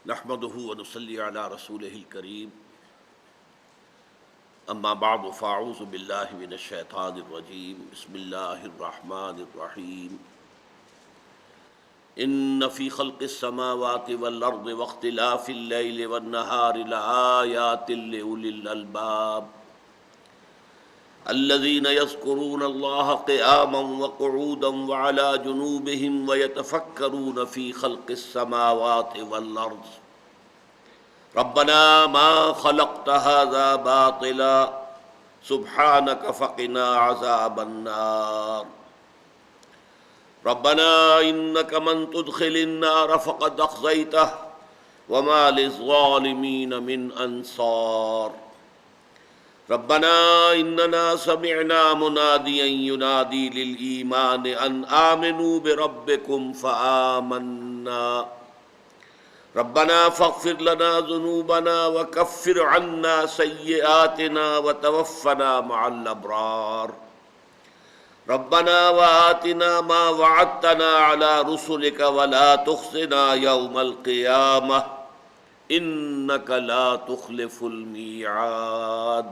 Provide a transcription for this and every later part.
نحمده ونصلي على رسوله الكريم اما بعد فاعوذ بالله من الشيطان الرجيم بسم الله الرحمن الرحيم ان في خلق السماوات والارض واختلاف الليل والنهار لآيات لأولي الألباب الذين يذكرون الله قياما وقعودا وعلى جنوبهم ويتفكرون في خلق السماوات والأرض ربنا ما خلقت هذا باطلا سبحانك فقنا عذاب النار ربنا إنك من تدخل النار فقد أخزيته وما للظالمين من أنصار ربنا إننا سمعنا مناديا ينادي للإيمان أن آمنوا بربكم فآمنا ربنا فاغفر لنا ذنوبنا وكفر عنا سيئاتنا وتوفنا مع الأبرار ربنا وآتنا ما وعدتنا على رسلك ولا تخزنا يوم القيامة إنك لا تخلف الميعاد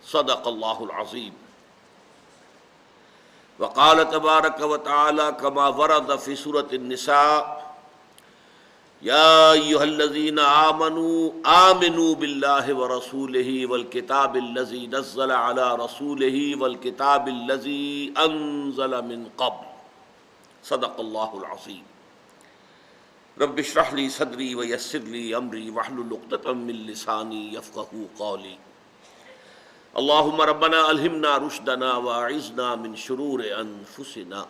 صدق اللہ العظیم. وقال تبارک وتعالی كما ورد في سورة النساء يا أيها الذين آمنوا بالله ورسوله والكتاب الذي نزل على رسوله والكتاب الذي أنزل من قبل صدق اللہ العظیم. رب اشرح لي صدري ويسر لي أمري واحلل عقدة من لساني يفقهوا قولي. اللهم ربنا ألهمنا رشدنا وأعذنا من شرور أنفسنا.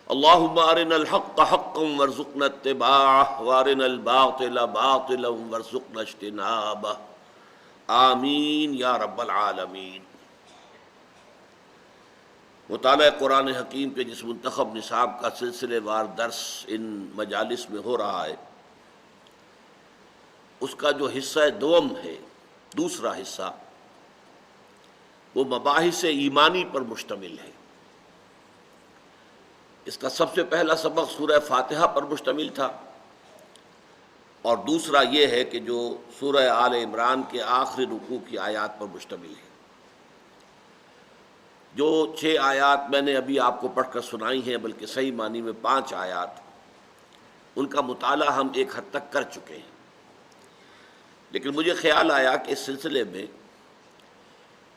اللهم أرنا الحق حقا وارزقنا اتباعه وأرنا الباطل باطلا وارزقنا اجتنابه آمین یا رب العالمین. مطالعہ قرآن حکیم کے جس منتخب نصاب کا سلسلے وار درس ان مجالس میں ہو رہا ہے، اس کا جو حصہ دوم ہے، دوسرا حصہ، وہ مباحث ایمانی پر مشتمل ہے. اس کا سب سے پہلا سبق سورہ فاتحہ پر مشتمل تھا، اور دوسرا یہ ہے کہ جو سورہ آل عمران کے آخری رکوع کی آیات پر مشتمل ہے. جو 6 آیات میں نے ابھی آپ کو پڑھ کر سنائی ہیں، بلکہ صحیح معنی میں 5 آیات، ان کا مطالعہ ہم ایک حد تک کر چکے ہیں. لیکن مجھے خیال آیا کہ اس سلسلے میں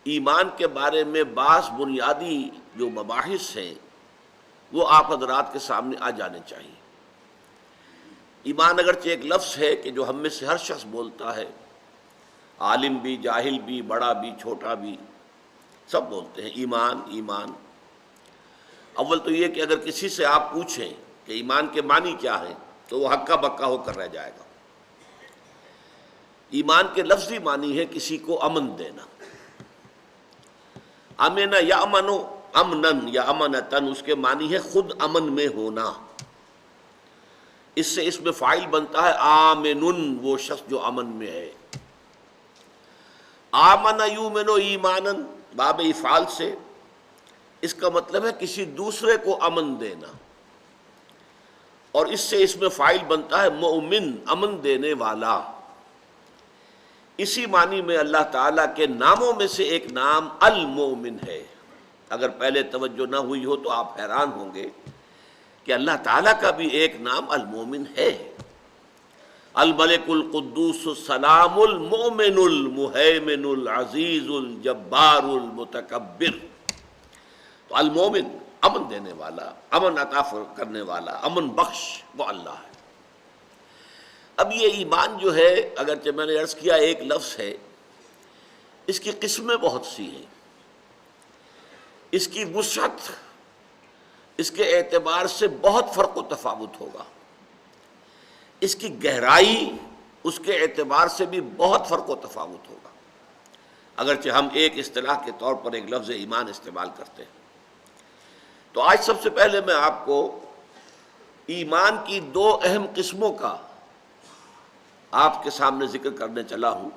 ایمان کے بارے میں بعض بنیادی جو مباحث ہیں وہ آپ حضرات کے سامنے آ جانے چاہیے. ایمان اگرچہ ایک لفظ ہے کہ جو ہم میں سے ہر شخص بولتا ہے، عالم بھی، جاہل بھی، بڑا بھی، چھوٹا بھی، سب بولتے ہیں ایمان ایمان. اول تو یہ کہ اگر کسی سے آپ پوچھیں کہ ایمان کے معنی کیا ہے تو وہ ہکا بکا ہو کر رہ جائے گا. ایمان کے لفظی معنی ہے کسی کو امن دینا. امن یا امنو امنن یا امنتن، اس کے معنی ہے خود امن میں ہونا. اس سے اس میں فاعل بنتا ہے آمنن، وہ شخص جو امن میں ہے. آمن یؤمن ایمانن، باب افعال سے اس کا مطلب ہے کسی دوسرے کو امن دینا، اور اس سے اس میں فاعل بنتا ہے مؤمن، امن دینے والا. اسی معنی میں اللہ تعالیٰ کے ناموں میں سے ایک نام المومن ہے. اگر پہلے توجہ نہ ہوئی ہو تو آپ حیران ہوں گے کہ اللہ تعالیٰ کا بھی ایک نام المومن ہے. الملک القدوس السلام المؤمن المہیمن العزیز الجبار المتکبر. تو المومن، امن دینے والا، امن عطا کرنے والا، امن بخش، وہ اللہ ہے. اب یہ ایمان جو ہے، اگرچہ میں نے عرض کیا ایک لفظ ہے، اس کی قسمیں بہت سی ہیں. اس کی وسعت، اس کے اعتبار سے بہت فرق و تفاوت ہوگا. اس کی گہرائی، اس کے اعتبار سے بھی بہت فرق و تفاوت ہوگا، اگرچہ ہم ایک اصطلاح کے طور پر ایک لفظ ایمان استعمال کرتے ہیں. تو آج سب سے پہلے میں آپ کو ایمان کی 2 اہم قسموں کا آپ کے سامنے ذکر کرنے چلا ہوں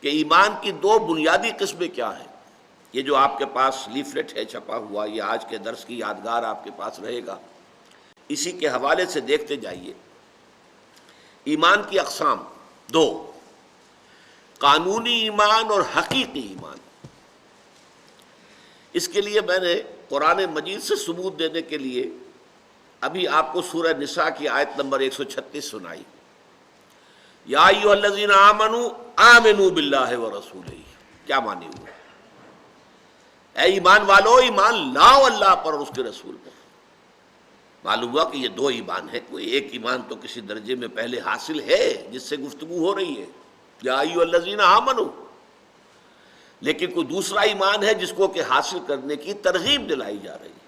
کہ ایمان کی 2 بنیادی قسمیں کیا ہیں. یہ جو آپ کے پاس لیفلیٹ ہے چھپا ہوا، یہ آج کے درس کی یادگار آپ کے پاس رہے گا، اسی کے حوالے سے دیکھتے جائیے ایمان کی اقسام دو، قانونی ایمان اور حقیقی ایمان۔ اس کے لیے میں نے قرآن مجید سے ثبوت دینے کے لیے ابھی آپ کو سورہ نساء کی آیت نمبر 136 سنائی، یا ایھا الذین آمنوا آمنوا باللہ ورسولہ۔ کیا معنی ہوا؟ اے ایمان والو، ایمان لاؤ اللہ پر اور اس کے رسول پر۔ معلوم ہوا کہ یہ دو ایمان ہے، کوئی ایک ایمان تو کسی درجے میں پہلے حاصل ہے جس سے گفتگو ہو رہی ہے، یا ایھا الذین آمنوا، لیکن کوئی دوسرا ایمان ہے جس کو کہ حاصل کرنے کی ترغیب دلائی جا رہی ہے۔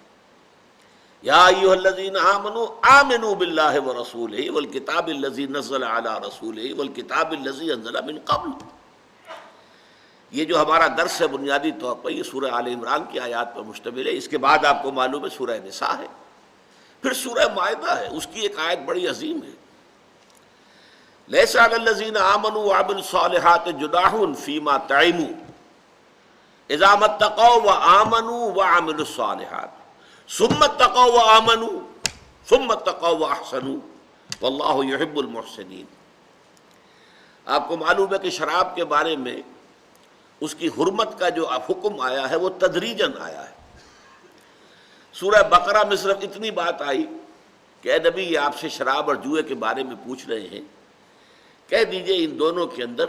یا ایھا الذین آمنوا آمنوا باللہ ورسولہ والکتاب الذی نزل علی رسولہ والکتاب الذی انزل من قبل۔ یہ جو ہمارا درس ہے بنیادی طور پر یہ سورہ آل عمران کی آیات پر مشتمل ہے۔ اس کے بعد آپ کو معلوم ہے سورہ نساء ہے، پھر سورہ مائدہ ہے، اس کی ایک آیت بڑی عظیم ہے، لیس علی الذین آمنوا وعملوا الصالحات جناح فیما طعموا اذا ما اتقوا وآمنوا وعملوا الصالحات ثم اتقوا وآمنوا ثم اتقوا واحسنوا واللہ یحب المحسنین۔ آپ کو معلوم ہے کہ شراب کے بارے میں اس کی حرمت کا جو حکم آیا ہے وہ تدریجاً آیا ہے۔ سورہ بقرہ میں صرف اتنی بات آئی کہ اے نبی یہ آپ سے شراب اور جوئے کے بارے میں پوچھ رہے ہیں، کہہ دیجئے ان دونوں کے اندر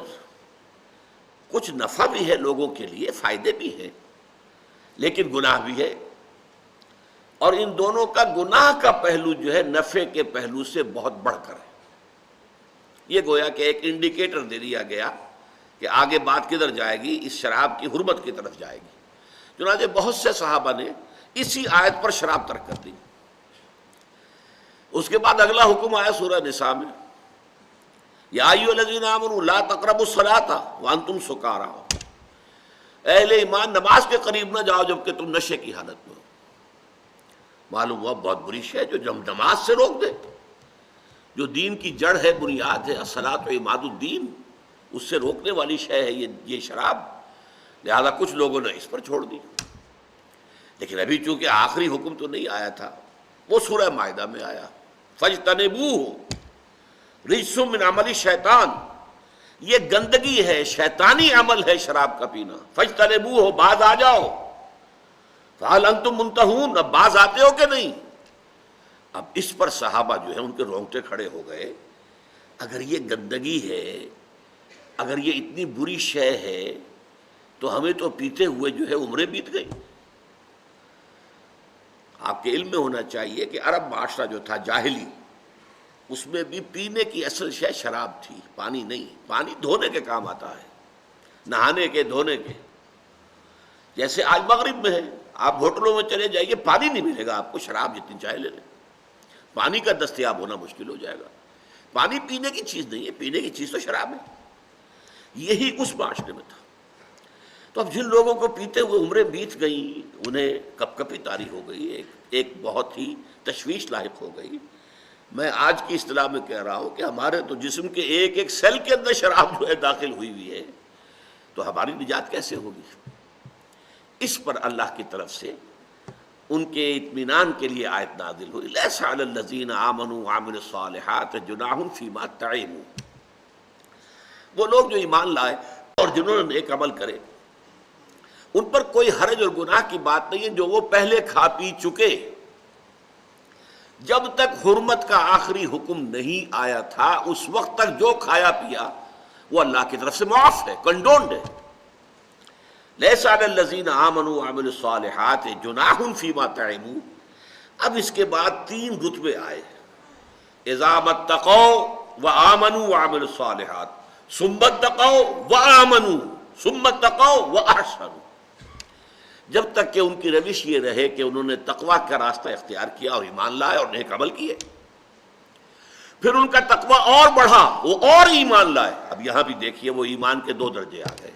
کچھ نفع بھی ہے لوگوں کے لیے، فائدے بھی ہیں، لیکن گناہ بھی ہے، اور ان دونوں کا گناہ کا پہلو جو ہے نفع کے پہلو سے بہت بڑھ کر ہے۔ یہ گویا کہ ایک انڈیکیٹر دے دیا گیا کہ آگے بات کدھر جائے گی، اس شراب کی حرمت کی طرف جائے گی۔ چنانچہ بہت سے صحابہ نے اسی آیت پر شراب ترک کر دی۔ اس کے بعد اگلا حکم آیا سورہ نساء میں، یا ایھا الذین آمنوا لا تقربوا الصلاۃ وانتم سکارا۔ اہل ایمان نماز کے قریب نہ جاؤ جبکہ تم نشے کی حالت میں ہو۔ معلوم ہوا بہت بری شے جو نماز سے روک دے، جو دین کی جڑ ہے، بنیاد ہے، الصلاۃ عماد الدین، اس سے روکنے والی شے ہے یہ شراب، لہذا کچھ لوگوں نے اس پر چھوڑ دی۔ لیکن ابھی چونکہ آخری حکم تو نہیں آیا تھا، وہ سورہ مائدہ میں آیا، فاجتنبوہ رجس من عمل الشیطان، یہ گندگی ہے، شیطانی عمل ہے شراب کا پینا، فاجتنبوہ، باز آ جاؤ، فہل انتم منتہون، اب باز آتے ہو کہ نہیں؟ اب اس پر صحابہ جو ہے ان کے رونگٹے کھڑے ہو گئے، اگر یہ گندگی ہے، اگر یہ اتنی بری شے ہے تو ہمیں تو پیتے ہوئے جو ہے عمریں بیت گئی۔ آپ کے علم میں ہونا چاہیے کہ عرب معاشرہ جو تھا جاہلی، اس میں بھی پینے کی اصل شے شراب تھی، پانی نہیں۔ پانی دھونے کے کام آتا ہے، نہانے کے، دھونے کے۔ جیسے آج مغرب میں ہے، آپ ہوٹلوں میں چلے جائیے، پانی نہیں ملے گا آپ کو، شراب جتنی چاہے لے لیں، پانی کا دستیاب ہونا مشکل ہو جائے گا۔ پانی پینے کی چیز نہیں ہے، پینے کی چیز تو شراب ہے۔ یہی اس معاشرے میں تھا۔ تو اب جن لوگوں کو پیتے ہوئے عمریں بیت گئیں، انہیں کپ کپی طاری ہو گئی، ایک بہت ہی تشویش لاحق ہو گئی۔ میں آج کی اصطلاح میں کہہ رہا ہوں کہ ہمارے تو جسم کے ایک ایک سیل کے اندر شراب جو ہے داخل ہوئی ہوئی ہے، تو ہماری نجات کیسے ہوگی؟ اس پر اللہ کی طرف سے ان کے اطمینان کے لیے آیت نازل ہوئی، لیس علی الذین آمنوا وعملوا الصالحات جناح فیما طعموا۔ وہ لوگ جو ایمان لائے اور جنہوں نے نیک عمل کرے، ان پر کوئی حرج اور گناہ کی بات نہیں ہے جو وہ پہلے کھا پی چکے۔ جب تک حرمت کا آخری حکم نہیں آیا تھا، اس وقت تک جو کھایا پیا وہ اللہ کی طرف سے معاف ہے، کنڈونڈ ہے۔ لیس علی الذین آمنوا وعملوا الصالحات جناح فیما طعموا۔ اب اس کے بعد تین رتبے آئے، اذا ما اتقوا وآمنوا وعملوا الصالحات ثم اتقوا وآمنوا ثم اتقوا واحسنوا۔ جب تک کہ ان کی روش یہ رہے کہ انہوں نے تقویٰ کا راستہ اختیار کیا اور ایمان لائے اور نیک عمل کیے، پھر ان کا تقویٰ اور بڑھا، وہ اور ایمان لائے۔ اب یہاں بھی دیکھیے وہ ایمان کے دو درجے آ گئے۔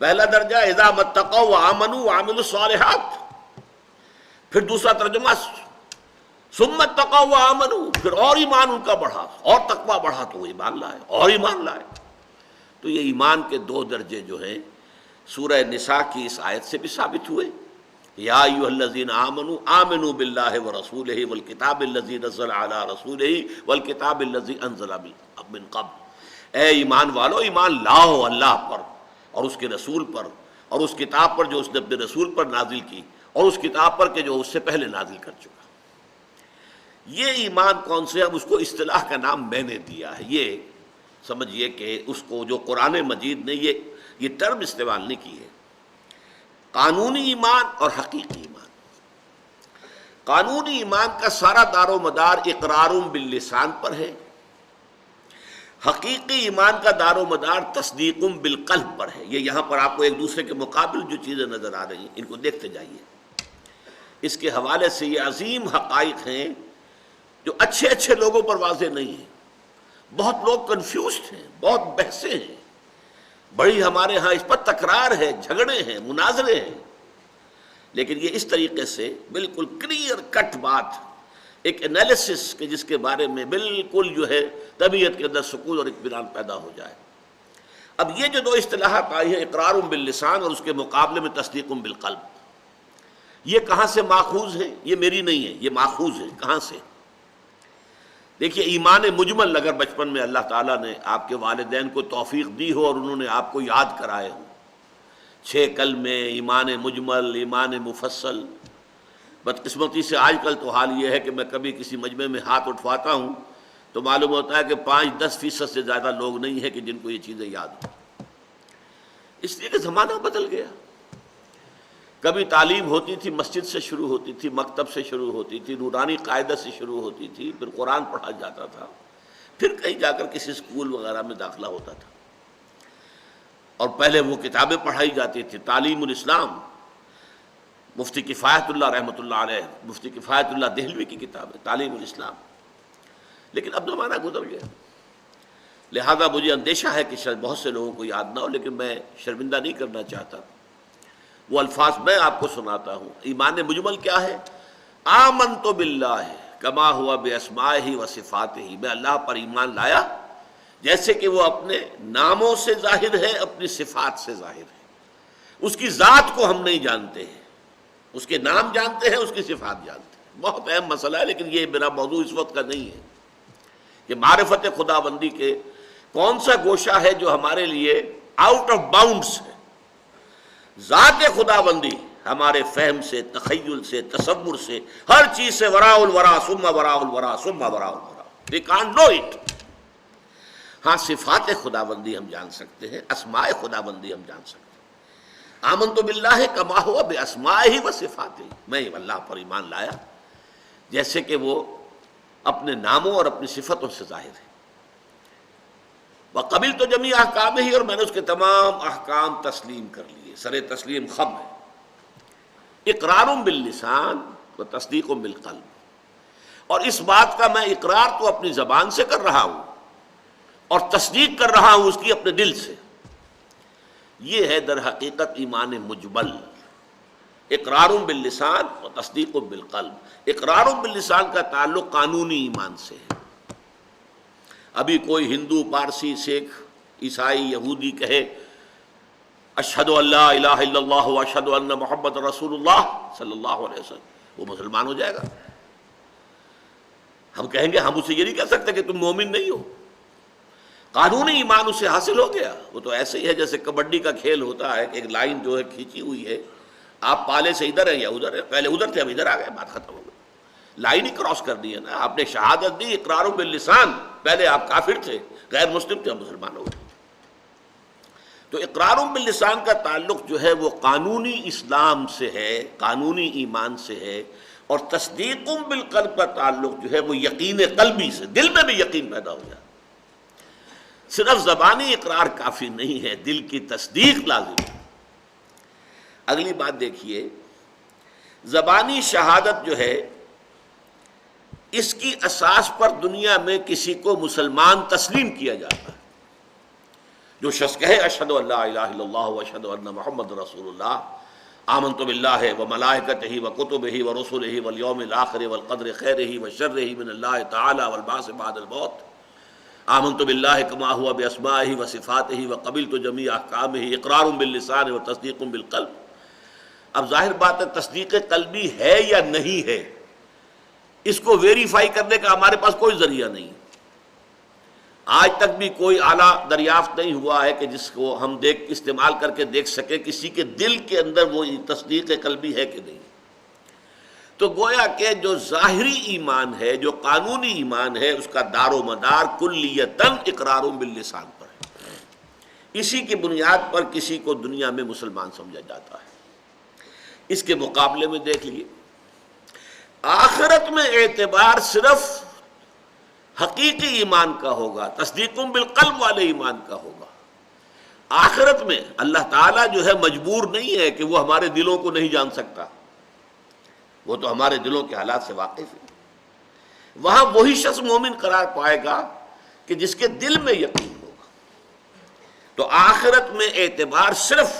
پہلا درجہ اذا ما اتقوا وآمنوا وعملوا الصالحات، پھر دوسرا ترجمہ ثم اتقوا وآمنوا، پھر اور ایمان ان کا بڑھا، اور تقویٰ بڑھا تو وہ ایمان لائے، اور ایمان لائے۔ تو یہ ایمان کے دو درجے جو ہیں سورہ نساء کی اس آیت سے بھی ثابت ہوئے یا ایھا الذین آمنوا آمنوا باللہ ورسولہ والکتاب الذی نزل علی رسولہ والکتاب الذی انزل من قبل، اے ایمان والو ایمان لاؤ اللہ پر اور اس کے رسول پر اور اس کتاب پر جو اس نے اپنے رسول پر نازل کی اور اس کتاب پر کہ جو اس سے پہلے نازل کر چکا۔ یہ ایمان کون سے؟ اب اس کو اصطلاح کا نام میں نے دیا ہے، یہ سمجھیے کہ اس کو جو قرآن مجید نے یہ ٹرم استعمال نہیں کی ہے، قانونی ایمان اور حقیقی ایمان۔ قانونی ایمان کا سارا دار و مدار اقرار باللسان پر ہے، حقیقی ایمان کا دار و مدار تصدیق بالقلب پر ہے۔ یہ یہاں پر آپ کو ایک دوسرے کے مقابل جو چیزیں نظر آ رہی ہیں ان کو دیکھتے جائیے۔ اس کے حوالے سے یہ عظیم حقائق ہیں جو اچھے لوگوں پر واضح نہیں ہیں، بہت لوگ کنفیوزڈ ہیں، بہت بحثیں ہیں، بڑی ہمارے ہاں اس پر تکرار ہے، جھگڑے ہیں، مناظرے ہیں، لیکن یہ اس طریقے سے بالکل کلیئر کٹ بات، ایک انالیسس کہ جس کے بارے میں بالکل جو ہے طبیعت کے اندر سکون اور اطمینان پیدا ہو جائے۔ اب یہ جو دو اصطلاحات آئی ہیں، اقرار باللسان اور اس کے مقابلے میں تصدیق بالقلب، یہ کہاں سے ماخوذ ہیں؟ یہ میری نہیں ہے، یہ ماخوذ ہے۔ کہاں سے؟ دیکھیے، ایمان مجمل اگر بچپن میں اللہ تعالیٰ نے آپ کے والدین کو توفیق دی ہو اور انہوں نے آپ کو یاد کرائے ہوں، 6 کلمے، ایمان مجمل، ایمان مفصل، بدقسمتی سے آج کل تو حال یہ ہے کہ میں کبھی کسی مجمع میں ہاتھ اٹھواتا ہوں تو معلوم ہوتا ہے کہ 5-10% سے زیادہ لوگ نہیں ہیں کہ جن کو یہ چیزیں یاد ہوں، اس لیے کہ زمانہ بدل گیا۔ کبھی تعلیم ہوتی تھی مسجد سے شروع ہوتی تھی، مکتب سے شروع ہوتی تھی، نورانی قاعدہ سے شروع ہوتی تھی، پھر قرآن پڑھا جاتا تھا، پھر کہیں جا کر کسی اسکول وغیرہ میں داخلہ ہوتا تھا، اور پہلے وہ کتابیں پڑھائی جاتی تھی۔ تعلیم الاسلام، مفتی کفایت اللہ رحمۃ اللہ علیہ، مفتی کفایت اللہ دہلوی کی کتاب ہے تعلیم الاسلام، لیکن اب زمانہ گزر گیا، لہذا مجھے اندیشہ ہے کہ شاید بہت سے لوگوں کو یاد نہ ہو، لیکن میں شرمندہ نہیں کرنا چاہتا۔ وہ الفاظ میں آپ کو سناتا ہوں۔ ایمان مجمل کیا ہے؟ آمنت باللہ کما ہوا باسمائہ و صفاتہ، میں اللہ پر ایمان لایا جیسے کہ وہ اپنے ناموں سے ظاہر ہے، اپنی صفات سے ظاہر ہے۔ اس کی ذات کو ہم نہیں جانتے ہیں، اس کے نام جانتے ہیں، اس کی صفات جانتے ہیں۔ بہت اہم مسئلہ ہے، لیکن یہ میرا موضوع اس وقت کا نہیں ہے کہ معرفت خداوندی کے کون سا گوشہ ہے جو ہمارے لیے آؤٹ آف باؤنڈس ہے۔ ذات خداوندی ہمارے فہم سے، تخیل سے، تصور سے، ہر چیز سے وراء الورا ثم وراء الورا ثم وراء الورا، we can't know it۔ ہاں، صفات خداوندی ہم جان سکتے ہیں، اسماء خداوندی ہم جان سکتے ہیں۔ آمنت باللہ کما ہوا باسمائہ و صفاتہ، میں اللہ پر ایمان لایا جیسے کہ وہ اپنے ناموں اور اپنی صفتوں سے ظاہر ہے۔ وقبلت جمیع احکامہ، اور میں نے اس کے تمام احکام تسلیم کر لیے، سر تسلیم خم ہے۔ اقرار باللسان و تصدیق بالقلب، اور اس بات کا میں اقرار تو اپنی زبان سے کر رہا ہوں اور تصدیق کر رہا ہوں اس کی اپنے دل سے۔ یہ ہے در حقیقت ایمان مجمل، اقرار باللسان و تصدیق بالقلب۔ اقرار باللسان کا تعلق قانونی ایمان سے ہے۔ ابھی کوئی ہندو، پارسی، سکھ، عیسائی، یہودی کہے اشہد ان لا الہ الا اللہ و اشہد ان محمد رسول اللہ صلی اللہ علیہ وسلم، وہ مسلمان ہو جائے گا؟ ہم کہیں گے، ہم اسے یہ نہیں کہہ سکتے کہ تم مومن نہیں ہو۔ قانونی ایمان اسے حاصل ہو گیا۔ وہ تو ایسے ہی ہے جیسے کبڈی کا کھیل ہوتا ہے کہ ایک لائن جو ہے کھینچی ہوئی ہے، آپ پالے سے ادھر ہیں یا ادھر ہے، پہلے ادھر تھے اب ادھر آ گئے، بات ختم ہو گئی، لائن ہی کراس کر دی ہے نا۔ آپ نے شہادت دی اقرار باللسان، پہلے آپ کافر تھے، غیر مسلم تھے، اب مسلمان ہو گئے۔ تو اقرار باللسان کا تعلق جو ہے وہ قانونی اسلام سے ہے، قانونی ایمان سے ہے، اور تصدیق بالقلب کا تعلق جو ہے وہ یقین قلبی سے، دل میں بھی یقین پیدا ہو جائے۔ صرف زبانی اقرار کافی نہیں ہے، دل کی تصدیق لازم ہے۔ اگلی بات دیکھیے، زبانی شہادت جو ہے اس کی اساس پر دنیا میں کسی کو مسلمان تسلیم کیا جاتا ہے۔ جو شخص کہے اشہد ان لا الہ الا اللہ و اشہد ان محمد رسول اللہ، آمنت باللہ و ملائکتہ و کتبہ و رسلہ والیوم الآخر والقدر خیرہ و شرہ من اللہ تعالی والبعث بعد الموت، آمنت باللہ کما ہوا باسمائہ و صفاتہ و قبلت جمیع احکامہ، اقرار باللسان و تصدیق بالقلب۔ اب ظاہر بات ہے تصدیق قلبی ہے یا نہیں ہے، اس کو ویریفائی کرنے کا ہمارے پاس کوئی ذریعہ نہیں۔ آج تک بھی کوئی آلہ دریافت نہیں ہوا ہے کہ جس کو ہم استعمال کر کے دیکھ سکیں کسی کے دل کے اندر وہ تصدیق قلبی ہے کہ نہیں۔ تو گویا کہ جو ظاہری ایمان ہے، جو قانونی ایمان ہے، اس کا دار و مدار کلیتاً اقرار باللسان پر ہے۔ اسی کی بنیاد پر کسی کو دنیا میں مسلمان سمجھا جاتا ہے۔ اس کے مقابلے میں دیکھ لیے آخرت میں اعتبار صرف حقیقی ایمان کا ہوگا، تصدیق بالقلب والے ایمان کا ہوگا۔ آخرت میں اللہ تعالیٰ جو ہے مجبور نہیں ہے کہ وہ ہمارے دلوں کو نہیں جان سکتا، وہ تو ہمارے دلوں کے حالات سے واقف ہے۔ وہاں وہی شخص مومن قرار پائے گا کہ جس کے دل میں یقین ہوگا۔ تو آخرت میں اعتبار صرف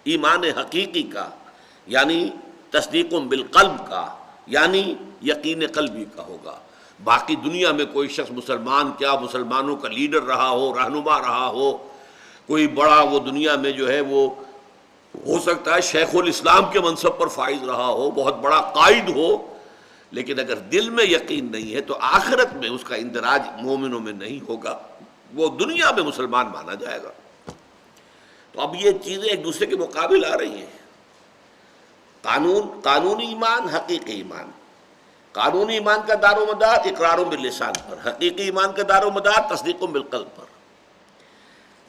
ایمان حقیقی کا، یعنی تصدیق بالقلب کا، یعنی یقین قلبی کا ہوگا۔ باقی دنیا میں کوئی شخص مسلمان کیا مسلمانوں کا لیڈر رہا ہو، رہنما رہا ہو، کوئی بڑا وہ دنیا میں جو ہے وہ ہو سکتا ہے شیخ الاسلام کے منصب پر فائز رہا ہو، بہت بڑا قائد ہو، لیکن اگر دل میں یقین نہیں ہے تو آخرت میں اس کا اندراج مومنوں میں نہیں ہوگا، وہ دنیا میں مسلمان مانا جائے گا۔ تو اب یہ چیزیں ایک دوسرے کے مقابل آ رہی ہیں، قانونی ایمان، حقیقی ایمان۔ قانونی ایمان کا دار و مدار اقرار باللسان پر، حقیقی ایمان کا دار و مدار تصدیق بالقلب پر۔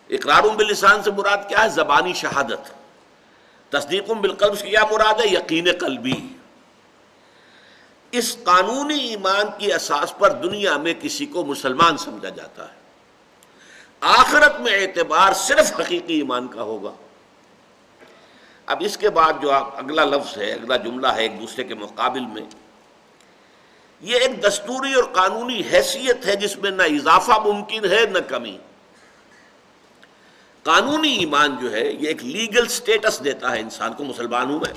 اقرار باللسان سے مراد کیا ہے؟ زبانی شہادت۔ تصدیق بالقلب سے کیا مراد ہے؟ یقین قلبی۔ اس قانونی ایمان کی اساس پر دنیا میں کسی کو مسلمان سمجھا جاتا ہے، آخرت میں اعتبار صرف حقیقی ایمان کا ہوگا۔ اب اس کے بعد جو اگلا لفظ ہے، اگلا جملہ ہے ایک دوسرے کے مقابل میں، یہ ایک دستوری اور قانونی حیثیت ہے جس میں نہ اضافہ ممکن ہے نہ کمی۔ قانونی ایمان جو ہے یہ ایک لیگل سٹیٹس دیتا ہے انسان کو، مسلمان ہوں میں،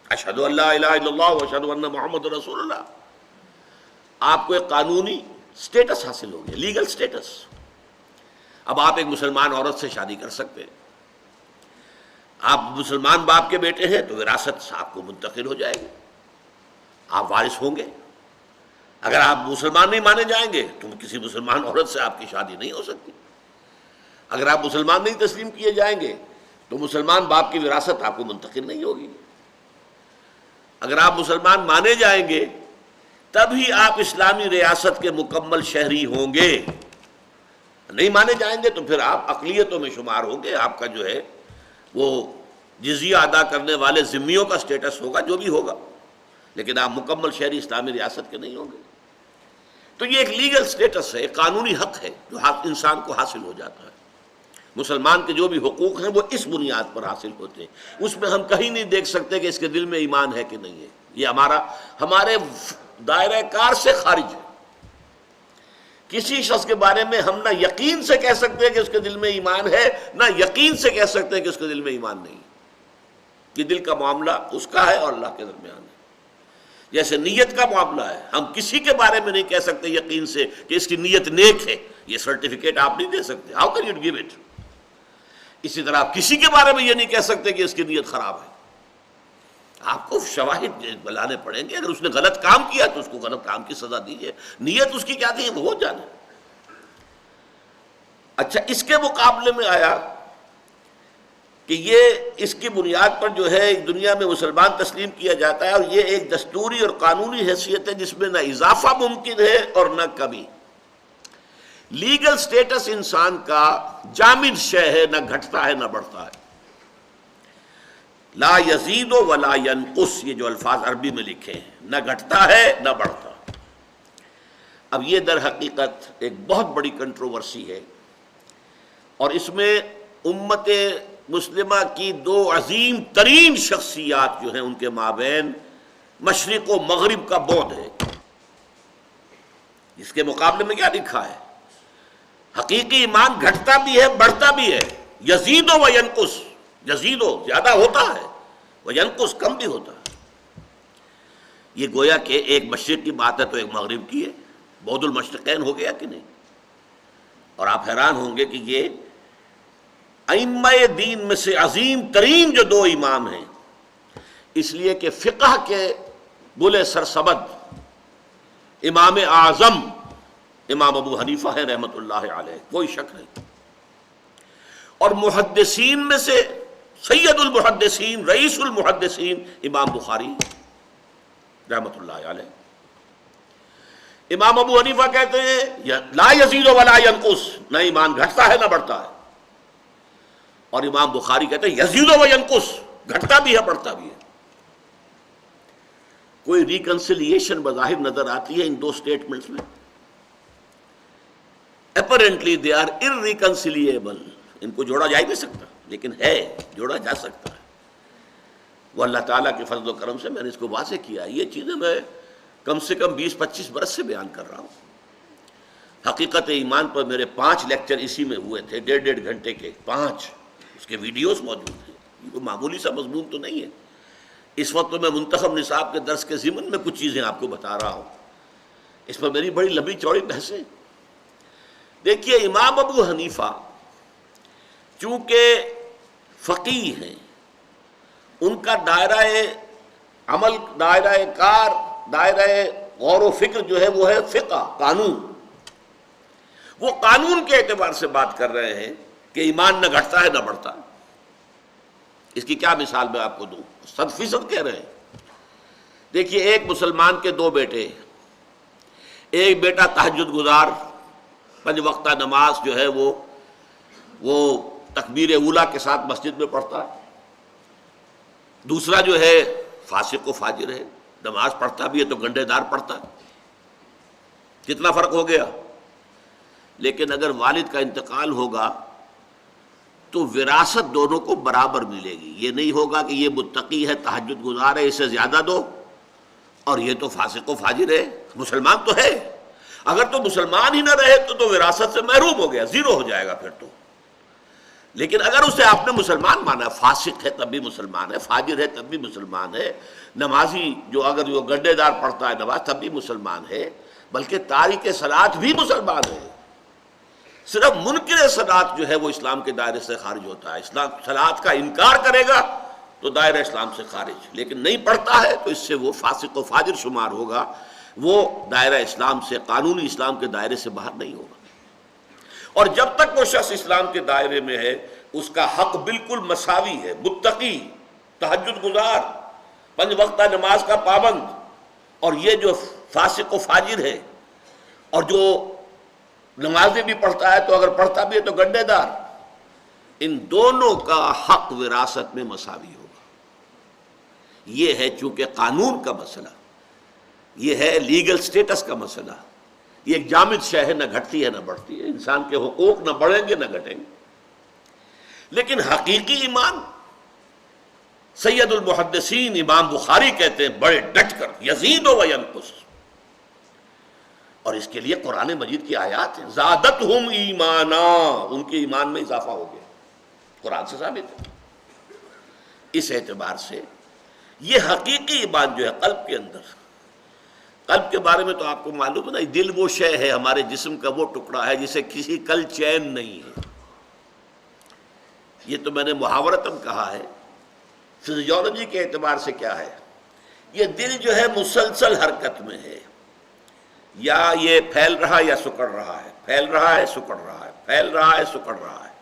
اشہد ان لا الہ الا اللہ و اشہد ان محمد رسول اللہ، آپ کو ایک قانونی سٹیٹس حاصل ہو گیا، لیگل سٹیٹس۔ اب آپ ایک مسلمان عورت سے شادی کر سکتے ہیں، آپ مسلمان باپ کے بیٹے ہیں تو وراثت آپ کو منتقل ہو جائے گی، آپ وارث ہوں گے۔ اگر آپ مسلمان نہیں مانے جائیں گے تو کسی مسلمان عورت سے آپ کی شادی نہیں ہو سکتی۔ اگر آپ مسلمان نہیں تسلیم کیے جائیں گے تو مسلمان باپ کی وراثت آپ کو منتقل نہیں ہوگی۔ اگر آپ مسلمان مانے جائیں گے تبھی آپ اسلامی ریاست کے مکمل شہری ہوں گے، نہیں مانے جائیں گے تو پھر آپ اقلیتوں میں شمار ہوں گے، آپ کا جو ہے وہ جزیہ ادا کرنے والے ذمیوں کا سٹیٹس ہوگا جو بھی ہوگا، لیکن آپ مکمل شہری اسلامی ریاست کے نہیں ہوں گے۔ تو یہ ایک لیگل سٹیٹس ہے، ایک قانونی حق ہے جو انسان کو حاصل ہو جاتا ہے۔ مسلمان کے جو بھی حقوق ہیں وہ اس بنیاد پر حاصل ہوتے ہیں، اس میں ہم کہیں نہیں دیکھ سکتے کہ اس کے دل میں ایمان ہے کہ نہیں ہے، یہ ہمارے دائرہ کار سے خارج ہے۔ کسی شخص کے بارے میں ہم نہ یقین سے کہہ سکتے ہیں کہ اس کے دل میں ایمان ہے، نہ یقین سے کہہ سکتے ہیں کہ اس کے دل میں ایمان نہیں۔ یہ دل کا معاملہ اس کا ہے اور اللہ کے درمیان ہے، جیسے نیت کا معاملہ ہے، ہم کسی کے بارے میں نہیں کہہ سکتے یقین سے کہ اس کی نیت نیک ہے، یہ سرٹیفکیٹ آپ نہیں دے سکتے، how can you give it. اسی طرح آپ کسی کے بارے میں یہ نہیں کہہ سکتے کہ اس کی نیت خراب ہے، آپ کو شواہد بلانے پڑیں گے، اگر اس نے غلط کام کیا تو اس کو غلط کام کی سزا دیجیے، نیت اس کی کیا تھی وہ جانے۔ اچھا، اس کے مقابلے میں آیا کہ یہ اس کی بنیاد پر جو ہے دنیا میں مسلمان تسلیم کیا جاتا ہے، اور یہ ایک دستوری اور قانونی حیثیت ہے جس میں نہ اضافہ ممکن ہے اور نہ کمی۔ لیگل سٹیٹس انسان کا جامد شے ہے، نہ گھٹتا ہے نہ بڑھتا ہے، لا یزید ولا ینقص، یہ جو الفاظ عربی میں لکھے ہیں، نہ گھٹتا ہے نہ بڑھتا۔ اب یہ در حقیقت ایک بہت بڑی کنٹروورسی ہے، اور اس میں امت مسلمہ کی دو عظیم ترین شخصیات جو ہیں ان کے مابین مشرق و مغرب کا بعد ہے۔ اس کے مقابلے میں کیا لکھا ہے؟ حقیقی ایمان گھٹتا بھی ہے بڑھتا بھی ہے، یزید و ینقص، یزید و زیادہ ہوتا ہے، و ینقص کم بھی ہوتا ہے۔ یہ گویا کہ ایک مشرق کی بات ہے تو ایک مغرب کی ہے، بعد المشرقین ہو گیا کہ نہیں؟ اور آپ حیران ہوں گے کہ یہ ائمہ دین میں سے عظیم ترین جو دو امام ہیں، اس لیے کہ فقہ کے بلے سرسبد امام اعظم امام ابو حنیفہ ہے رحمۃ اللہ علیہ، کوئی شک نہیں، اور محدثین میں سے سید المحدثین رئیس المحدثین امام بخاری رحمۃ اللہ علیہ۔ امام ابو حنیفہ کہتے ہیں لا یزید ولا ینقص، نہ ایمان گھٹتا ہے نہ بڑھتا ہے، اور امام بخاری کہتے ہیں یزید و ینقص، گھٹتا بھی ہے بڑھتا بھی ہے۔ کوئی ریکنسیلیشن بظاہر نظر آتی ہے ان دو سٹیٹمنٹس میں؟ اپیرنٹلی دے آر irreconcilable، ان کو جوڑا جا ہی نہیں سکتا، لیکن ہے، جوڑا جا سکتا ہے۔ وہ اللہ تعالیٰ کے فضل و کرم سے میں نے اس کو واضح کیا۔ یہ چیزیں میں کم سے کم 20-25 برس سے بیان کر رہا ہوں۔ حقیقت ایمان پر میرے 5 لیکچر اسی میں ہوئے تھے، 1.5 گھنٹے کے 5، اس کے ویڈیوز موجود ہیں۔ یہ کوئی معمولی سا مضمون تو نہیں ہے۔ اس وقت تو میں منتخب نصاب کے درس کے ضمن میں کچھ چیزیں آپ کو بتا رہا ہوں، اس پر میری بڑی لمبی چوڑی بحثیں۔ دیکھیے امام ابو حنیفہ چونکہ فقیہ ہیں، ان کا دائرہ عمل، دائرہ کار، دائرہ غور و فکر جو ہے وہ ہے فقہ، قانون۔ وہ قانون کے اعتبار سے بات کر رہے ہیں کہ ایمان نہ گھٹتا ہے نہ بڑھتا۔ اس کی کیا مثال میں آپ کو دوں؟ 100% کہہ رہے ہیں۔ دیکھیے ایک مسلمان کے 2 بیٹے، ایک بیٹا تہجد گزار، 5 وقتہ نماز جو ہے وہ تکبیر اولیٰ کے ساتھ مسجد میں پڑھتا ہے، دوسرا جو ہے فاسق و فاجر ہے، نماز پڑھتا بھی ہے تو گنڈے دار پڑھتا ہے۔ کتنا فرق ہو گیا؟ لیکن اگر والد کا انتقال ہوگا تو وراثت دونوں کو برابر ملے گی۔ یہ نہیں ہوگا کہ یہ متقی ہے، تہجد گزار ہے، اسے زیادہ دو، اور یہ تو فاسق و فاجر ہے، مسلمان تو ہے۔ اگر تو مسلمان ہی نہ رہے تو وراثت سے محروم ہو گیا، زیرو ہو جائے گا پھر تو۔ لیکن اگر اسے آپ نے مسلمان مانا، فاسق ہے تب بھی مسلمان ہے، فاجر ہے تب بھی مسلمان ہے، نمازی جو اگر وہ گڈے دار پڑھتا ہے نماز تب بھی مسلمان ہے، بلکہ تارک صلاۃ بھی مسلمان ہے۔ صرف منکر صلاۃ جو ہے وہ اسلام کے دائرے سے خارج ہوتا ہے، اسلام صلاۃ کا انکار کرے گا تو دائرہ اسلام سے خارج، لیکن نہیں پڑھتا ہے تو اس سے وہ فاسق و فاجر شمار ہوگا، وہ دائرہ اسلام سے، قانونی اسلام کے دائرے سے باہر نہیں ہوگا۔ اور جب تک وہ شخص اسلام کے دائرے میں ہے اس کا حق بالکل مساوی ہے، متقی، تہجد گزار، 5 وقتہ نماز کا پابند، اور یہ جو فاسق و فاجر ہے اور جو نمازیں بھی پڑھتا ہے تو اگر پڑھتا بھی ہے تو گنڈے دار، ان دونوں کا حق وراثت میں مساوی ہوگا۔ یہ ہے چونکہ قانون کا مسئلہ، یہ ہے لیگل سٹیٹس کا مسئلہ، یہ ایک جامد شے ہے، نہ گھٹتی ہے نہ بڑھتی ہے، انسان کے حقوق نہ بڑھیں گے نہ گھٹیں گے۔ لیکن حقیقی ایمان سید المحدثین امام بخاری کہتے ہیں بڑے ڈٹ کر یزید و ینقص، اور اس کے لیے قرآن مجید کی آیات ہیں، زادتہم ایمانا، ان کے ایمان میں اضافہ ہو گیا، قرآن سے ثابت ہے۔ اس اعتبار سے یہ حقیقی ایمان جو ہے قلب کے اندر، قلب کے بارے میں تو آپ کو معلوم ہے نا، دل وہ شے ہے ہمارے جسم کا وہ ٹکڑا ہے جسے کسی کل چین نہیں ہے۔ یہ تو میں نے محاورتاً کہا ہے، فزیولوجی کے اعتبار سے کیا ہے، یہ دل جو ہے مسلسل حرکت میں ہے، یا یہ پھیل رہا یا سکڑ رہا ہے، پھیل رہا ہے سکڑ رہا ہے، پھیل رہا ہے سکڑ رہا ہے۔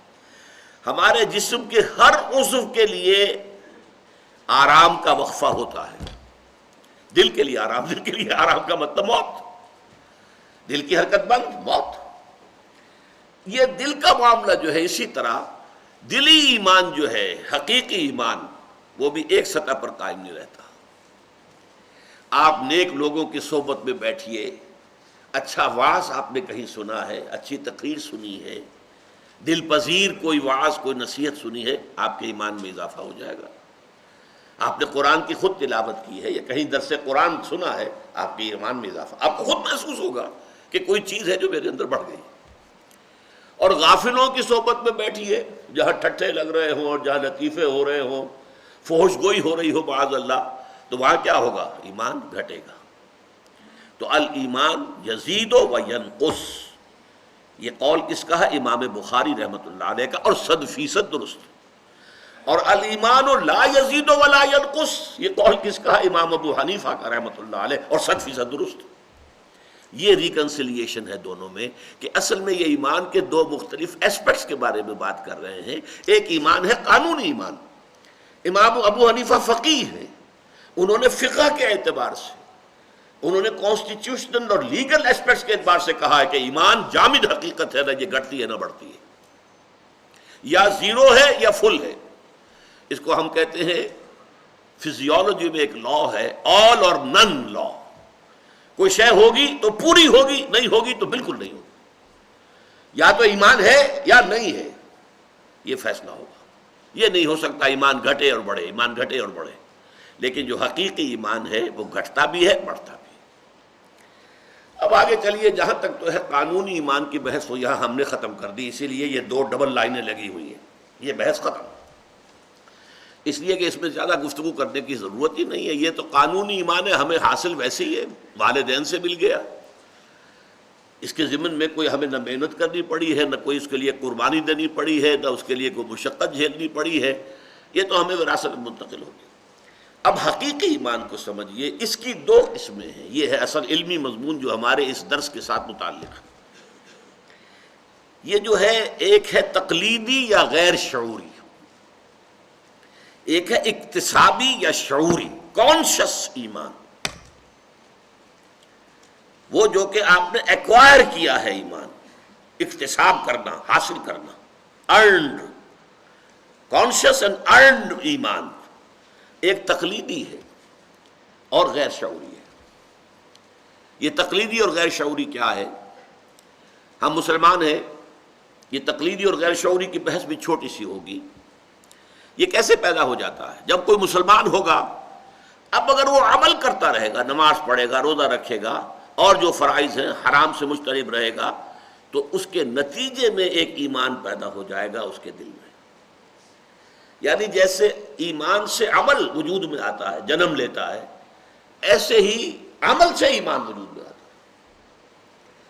ہمارے جسم کے ہر عضو کے لیے آرام کا وقفہ ہوتا ہے۔ دل کے لیے آرام، دل کے لیے آرام کا مطلب موت، دل کی حرکت بند، موت۔ یہ دل کا معاملہ جو ہے، اسی طرح دلی ایمان جو ہے، حقیقی ایمان، وہ بھی ایک سطح پر قائم نہیں رہتا۔ آپ نیک لوگوں کی صحبت میں بیٹھیے، اچھا وعظ آپ نے کہیں سنا ہے، اچھی تقریر سنی ہے، دل پذیر کوئی وعظ، کوئی نصیحت سنی ہے، آپ کے ایمان میں اضافہ ہو جائے گا۔ آپ نے قرآن کی خود تلاوت کی ہے یا کہیں درس قرآن سنا ہے، آپ کے ایمان میں اضافہ، آپ کو خود محسوس ہوگا کہ کوئی چیز ہے جو میرے اندر بڑھ گئی۔ اور غافلوں کی صحبت میں بیٹھیے، جہاں ٹھٹھے لگ رہے ہوں اور جہاں لطیفے ہو رہے ہوں، فحش گوئی ہو رہی ہو معاذ اللہ، تو وہاں کیا ہوگا؟ ایمان گھٹے گا۔ تو الایمان یزید و ینقص، یہ قول کس کا ہے؟ امام بخاری رحمۃ اللہ علیہ کا، اور 100% درست۔ اور الایمان لا یزید ولا ینقص، یہ قول کس کا ہے؟ امام ابو حنیفہ کا رحمۃ اللہ علیہ، اور 100% درست۔ یہ ریکنسیلیشن ہے دونوں میں، کہ اصل میں یہ ایمان کے دو مختلف ایسپیکٹس کے بارے میں بات کر رہے ہیں۔ ایک ایمان ہے قانونی ایمان، امام ابو حنیفہ فقیہ ہیں، انہوں نے فقہ کے اعتبار سے، انہوں نے کانسٹیٹیوشنل اور لیگل ایسپیکٹس کے اعتبار سے کہا ہے کہ ایمان جامد حقیقت ہے، نہ یہ گھٹتی ہے نہ بڑھتی ہے، یا زیرو ہے یا فل ہے۔ اس کو ہم کہتے ہیں فزیولوجی میں ایک لا ہے، آل اور نن لا۔ کوئی شے ہوگی تو پوری ہوگی، نہیں ہوگی تو بالکل نہیں ہوگی، یا تو ایمان ہے یا نہیں ہے، یہ فیصلہ ہوگا۔ یہ نہیں ہو سکتا ایمان گھٹے اور بڑھے، ایمان گھٹے اور بڑھے، لیکن جو حقیقی ایمان ہے وہ گھٹتا بھی ہے بڑھتا بھی ہے۔ اب آگے چلیے، جہاں تک تو ہے قانونی ایمان کی بحث وہ یہاں ہم نے ختم کر دی، اسی لیے یہ دو ڈبل لائنیں لگی ہوئی ہیں، یہ بحث ختم، اس لیے کہ اس میں زیادہ گفتگو کرنے کی ضرورت ہی نہیں ہے۔ یہ تو قانونی ایمان ہے، ہمیں حاصل ویسے ہی ہے، والدین سے مل گیا، اس کے ضمن میں کوئی ہمیں نہ محنت کرنی پڑی ہے، نہ کوئی اس کے لیے قربانی دینی پڑی ہے، نہ اس کے لیے کوئی مشقت جھیلنی پڑی ہے، یہ تو ہمیں وراثت میں منتقل ہو گیا۔ اب حقیقی ایمان کو سمجھیے، اس کی دو قسمیں ہیں، یہ ہے اصل علمی مضمون جو ہمارے اس درس کے ساتھ متعلق ہے۔ یہ جو ہے، ایک ہے تقلیدی یا غیر شعوری، ایک ہے اکتسابی یا شعوری، کانشس ایمان، وہ جو کہ آپ نے ایکوائر کیا ہے ایمان، اکتساب کرنا، حاصل کرنا، ارنڈ، کانشس اینڈ ارنڈ ایمان۔ ایک تقلیدی ہے اور غیر شعوری ہے۔ یہ تقلیدی اور غیر شعوری کیا ہے؟ ہم مسلمان ہیں، یہ تقلیدی اور غیر شعوری کی بحث بھی چھوٹی سی ہوگی۔ یہ کیسے پیدا ہو جاتا ہے؟ جب کوئی مسلمان ہوگا، اب اگر وہ عمل کرتا رہے گا، نماز پڑھے گا، روزہ رکھے گا، اور جو فرائض ہیں حرام سے مجتنب رہے گا، تو اس کے نتیجے میں ایک ایمان پیدا ہو جائے گا اس کے دل میں۔ یعنی جیسے ایمان سے عمل وجود میں آتا ہے، جنم لیتا ہے، ایسے ہی عمل سے ایمان وجود میں آتا ہے۔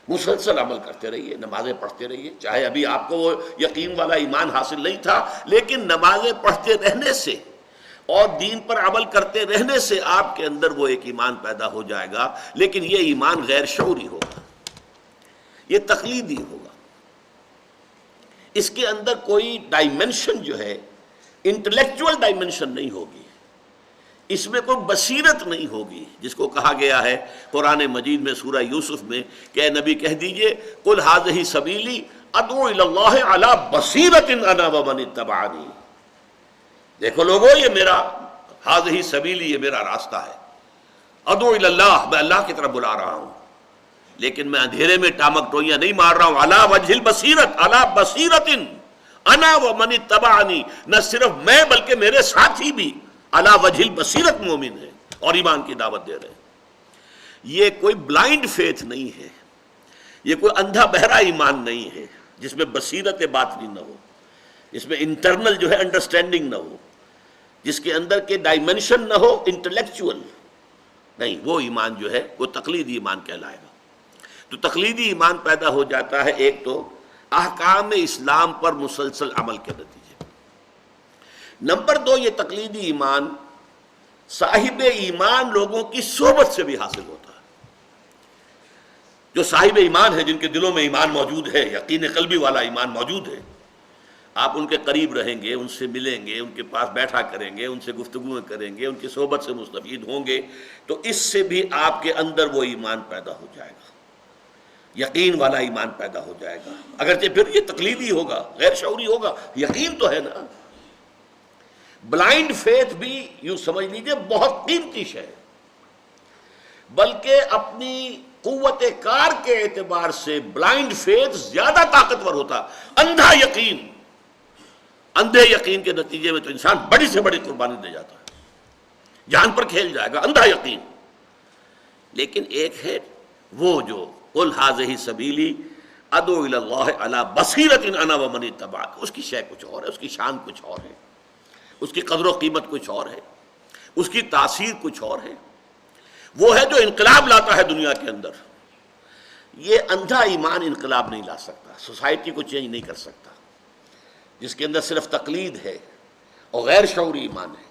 مسلسل عمل کرتے رہیے، نمازیں پڑھتے رہیے، چاہے ابھی آپ کو وہ یقین والا ایمان حاصل نہیں تھا، لیکن نمازیں پڑھتے رہنے سے اور دین پر عمل کرتے رہنے سے آپ کے اندر وہ ایک ایمان پیدا ہو جائے گا، لیکن یہ ایمان غیر شعوری ہوگا، یہ تقلیدی ہوگا۔ اس کے اندر کوئی ڈائمنشن جو ہے، انٹلیکچول ڈائمنشن نہیں ہوگی، اس میں کوئی بصیرت نہیں ہوگی، جس کو کہا گیا ہے قرآن مجید میں سورہ یوسف میں کہ اے نبی کہہ دیجئے قل ھذہ سبیلی ادعو الی اللہ علی بصیرۃ انا ومن اتبعنی۔ دیکھو لوگو، یہ میرا ھذہ سبیلی، یہ میرا راستہ ہے، ادعو الی اللہ، میں اللہ کی طرف بلا رہا ہوں، لیکن میں اندھیرے میں ٹامک ٹوئیاں نہیں مار رہا ہوں، علی وجہ البصیرۃ، علی بصیرۃ انا ومن اتبعنی، نہ صرف میں بلکہ میرے ساتھی بھی علی وجہ البصیرت مومن ہے اور ایمان کی دعوت دے رہے ہیں۔ یہ کوئی بلائنڈ فیتھ نہیں ہے، یہ کوئی اندھا بہرا ایمان نہیں ہے جس میں بصیرت باطنی نہ ہو، جس میں انٹرنل جو ہے انڈرسٹینڈنگ نہ ہو، جس کے اندر کے ڈائمنشن نہ ہو انٹلیکچول، نہیں، وہ ایمان جو ہے وہ تقلیدی ایمان کہلائے گا۔ تو تقلیدی ایمان پیدا ہو جاتا ہے ایک تو احکام اسلام پر مسلسل عمل کے نتیجے۔ نمبر دو، یہ تقلیدی ایمان صاحب ایمان لوگوں کی صحبت سے بھی حاصل ہوتا ہے۔ جو صاحب ایمان ہیں، جن کے دلوں میں ایمان موجود ہے، یقین قلبی والا ایمان موجود ہے، آپ ان کے قریب رہیں گے، ان سے ملیں گے، ان کے پاس بیٹھا کریں گے، ان سے گفتگویں کریں گے، ان کی صحبت سے مستفید ہوں گے، تو اس سے بھی آپ کے اندر وہ ایمان پیدا ہو جائے گا، یقین والا ایمان پیدا ہو جائے گا، اگرچہ پھر یہ تقلیدی ہوگا، غیر شعوری ہوگا، یقین تو ہے نا۔ بلائنڈ فیتھ بھی یوں سمجھ لیجئے بہت قیمتی شے ہے، بلکہ اپنی قوت کار کے اعتبار سے بلائنڈ فیتھ زیادہ طاقتور ہوتا۔ اندھا یقین، اندھے یقین کے نتیجے میں تو انسان بڑی سے بڑی قربانی دے جاتا ہے، جان پر کھیل جائے گا، اندھا یقین۔ لیکن ایک ہے وہ جو قل ھذہ سبیلی ادعو الی اللہ علی بصیرۃ انا ومن اتبعنی، اس کی شے کچھ اور ہے، اس کی شان کچھ اور ہے، اس کی قدر و قیمت کچھ اور ہے، اس کی تاثیر کچھ اور ہے، وہ ہے جو انقلاب لاتا ہے دنیا کے اندر۔ یہ اندھا ایمان انقلاب نہیں لا سکتا، سوسائٹی کو چینج نہیں کر سکتا، جس کے اندر صرف تقلید ہے اور غیر شعوری ایمان ہے۔